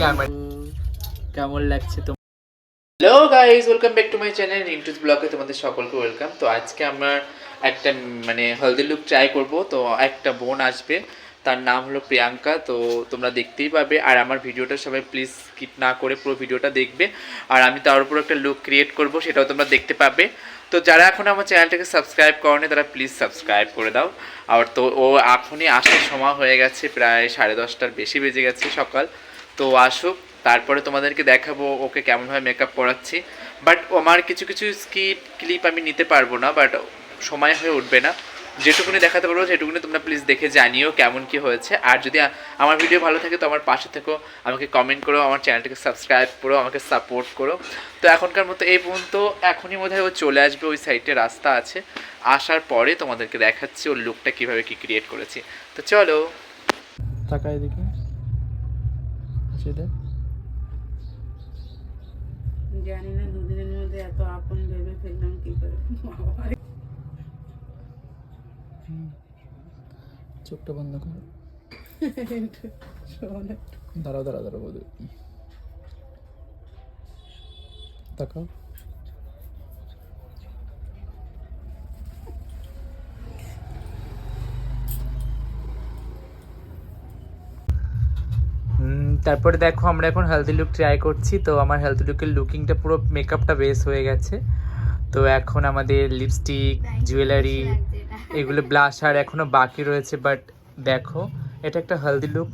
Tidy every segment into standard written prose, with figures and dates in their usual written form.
Camera কেমন লাগছে তো? Hello guys, welcome back to my channel Rintu's ব্লগে তোমাদের সকলকে ওয়েলকাম। তো আজকে আমার একটা হেলদি লুক ট্রাই করব। তো একটা বোন আসবে, তার নাম হলো প্রিয়াঙ্কা। তো তোমরা দেখতেই পাবে, আর আমার ভিডিওটা সবাই প্লিজ স্কিপ না করে পুরো ভিডিওটা দেখবে। আর আমি তার উপর একটা লুক ক্রিয়েট করব, সেটাও তোমরা দেখতে পাবে। তো যারা এখন আমার চ্যানেলটাকে সাবস্ক্রাইব করনি তারা প্লিজ সাবস্ক্রাইব করে দাও। আর তো ও এখনই আসার সময় হয়ে গেছে, প্রায় 10:30টার বেশি বেজে গেছে সকাল। তো আসুক, তারপরে তোমাদেরকে দেখাবো ওকে কেমনভাবে মেকআপ করাচ্ছি। বাট আমার কিছু কিছু ক্লিপ আমি নিতে পারবো না, বাট সময় হয়ে উঠবে না। যেটুকুনি দেখাতে পারবো সেটুকুনি তোমরা প্লিজ দেখে জানিও কেমন কি হয়েছে। আর যদি আমার ভিডিও ভালো থাকে তো আমার পাশে থেকো, আমাকে কমেন্ট করো, আমার চ্যানেলটাকে সাবস্ক্রাইব করো, আমাকে সাপোর্ট করো। তো এখনকার মতো এই পর্যন্ত। এখনই বোধহয় ও চলে আসবে, ওই সাইডে রাস্তা আছে। আসার পরে তোমাদেরকে দেখাচ্ছি ওর লুকটা কীভাবে কী ক্রিয়েট করেছি। তো চলো, তাকায় দেখি জানি না দুদিনের মধ্যে এত আপন ভেবে ফেললাম কি করে। চোখটা বন্ধ করো। দাঁড়াও দাঁড়াও দাঁড়াও বধু, তাকাও। তারপরে দেখো, আমরা এখন হেলদি লুক ট্রাই করছি। তো আমার হেলদি লুকের লুকিংটা পুরো মেকআপটা বেস হয়ে গেছে। তো এখন আমাদের লিপস্টিক, জুয়েলারি, এগুলো ব্লাশার এখনও বাকি রয়েছে। বাট দেখো, এটা একটা হেলদি লুক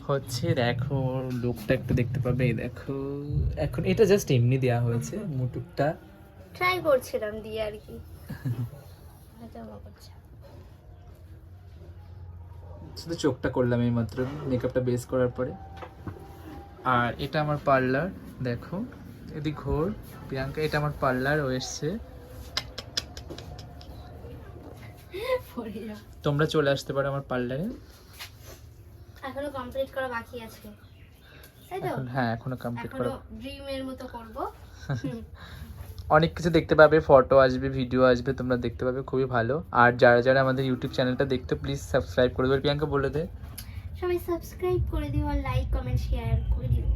হচ্ছে। দেখো লুকটা একটু দেখতে পাবে। এই দেখো, এখন এটা জাস্ট এমনি দেওয়া হয়েছে, মুটুকটা ট্রাই করছিলাম দিয়ে আর কি। শুধু চোখটা করলাম এই মাত্র মেকআপটা বেস করার পরে। আর এটা আমার পার্লার, দেখো এদিক ঘোর প্রিয়াঙ্কা, এটা আমার পার্লার। ও এসছে, তোমরা চলে আসতে পারো আমার পার্লারে। এখনো কমপ্লিট করা বাকি আছে, তাই তো? হ্যাঁ, এখনো কমপ্লিট করা, ড্রিমের মতো করব। অনেক কিছু দেখতে পাবে, ফটো আসবে, ভিডিও আসবে, তোমরা দেখতে পাবে, খুবই ভালো। আর যারা যারা আমাদের ইউটিউব চ্যানেলটা দেখতে প্লিজ সাবস্ক্রাইব করে দেবে। প্রিয়াঙ্কা বলে দে। সবাই সাবস্ক্রাইব করে দিও আর লাইক কমেন্ট শেয়ার করে দিও।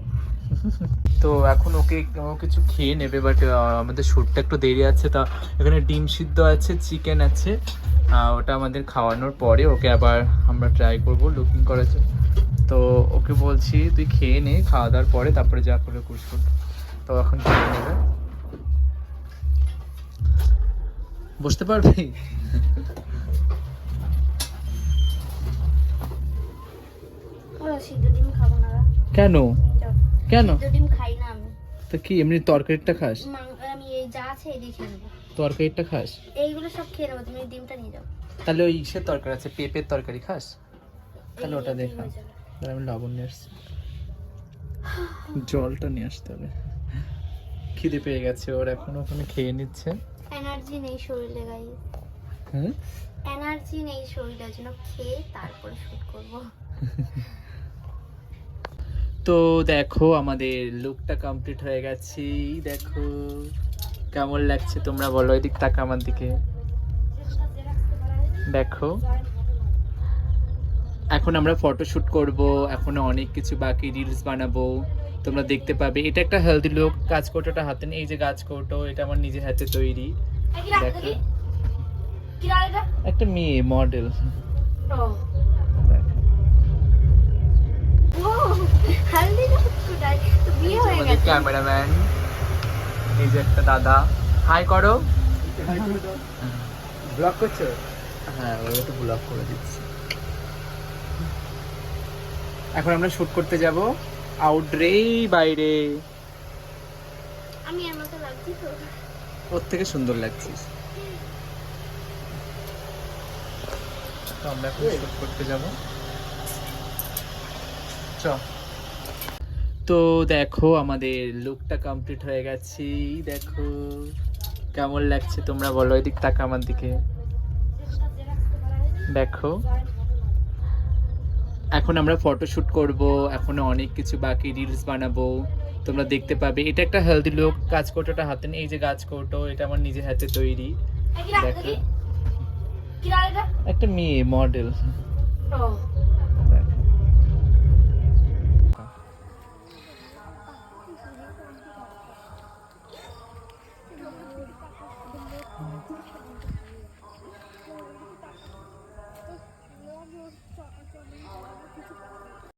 তো এখন ওকে কিছু খেয়ে নেবে, বাট আমাদের শ্যুটটা একটু দেরি আছে। তা এখানে ডিম সিদ্ধ আছে, চিকেন আছে, ওটা আমাদের খাওয়ানোর পরে ওকে আবার আমরা ট্রাই করব লুকিং করার জন্য। তো ওকে বলছি তুই খেয়ে নে, খাওয়া দাওয়ার পরে তারপরে যা করে করবো। তো এখন খেয়ে নেবে, বসতে পারবি? সিদ্ধ ডিম খাবো না। কেন কেন? সিদ্ধ ডিম খাই না আমি। তো কি এমনি তরকারিটা খাস? আমি এই যা আছে এই দিয়ে খেয়ে নেবো। তরকারিটা খাস? এইগুলো সব খেয়ে নেবো, তুমি ডিমটা নিয়ে যাও। তাহলে ওই ইসের তরকারি আছে, পেঁপের তরকারি খাস? তাহলে ওটা দেখা। আমি লবণ নিয়ে আসছি, জলটা নিয়ে আসতে হবে। খিদে পেয়ে গেছে ওর, এখন ওখানে খেয়ে নিচ্ছে। এনার্জি নেই শরীরে গাইস। হ্যাঁ, এনার্জি নেই শরীরের জন্য, খেয়ে তারপরে শুট করব। তো দেখো আমাদের লুকটা কমপ্লিট হয়ে গেছে। দেখো কেমন লাগছে তোমরা বলো, এদিক তাকা আমার দিকে। দেখো এখন আমরা ফটোশুট করব, এখনো অনেক কিছু বাকি, রিলস বানাবো, তোমরা দেখতে পাবে। এটা একটা হেলদি লুক। গাছ কৌটোটা হাতে নেই, এই যে গাছ কৌটো, এটা আমার নিজের হাতে তৈরি। দেখো একটা মেয়ে মডেল। ক্যামেরাম্যান, এই যে একটা দাদা। হাই করো। ব্লগ করছো? হ্যাঁ, ওরা তো ব্লগ করে দিচ্ছি। এখন আমরা শুট করতে যাব আউটরে, বাইরে। আমি এর মতো লাগছি তো? ওর থেকে সুন্দর লাগছিস। তো আমরা এখন শুট করতে যাব, চ। তো দেখো আমাদের লুকটা কমপ্লিট হয়ে গেছে। দেখো কেমন লাগছে তোমরা বলো, এদিক তাকা আমার দিকে। দেখো এখন আমরা ফটোশুট করব, এখনো অনেক কিছু বাকি, রিলস বানাবো, তোমরা দেখতে পাবে। এটা একটা হেলদি লুক। গাছ কৌটোটা হাতে নেই, এই যে গাছ কৌটো, এটা আমার নিজের হাতে তৈরি। দেখো একটা মেয়ে মডেল।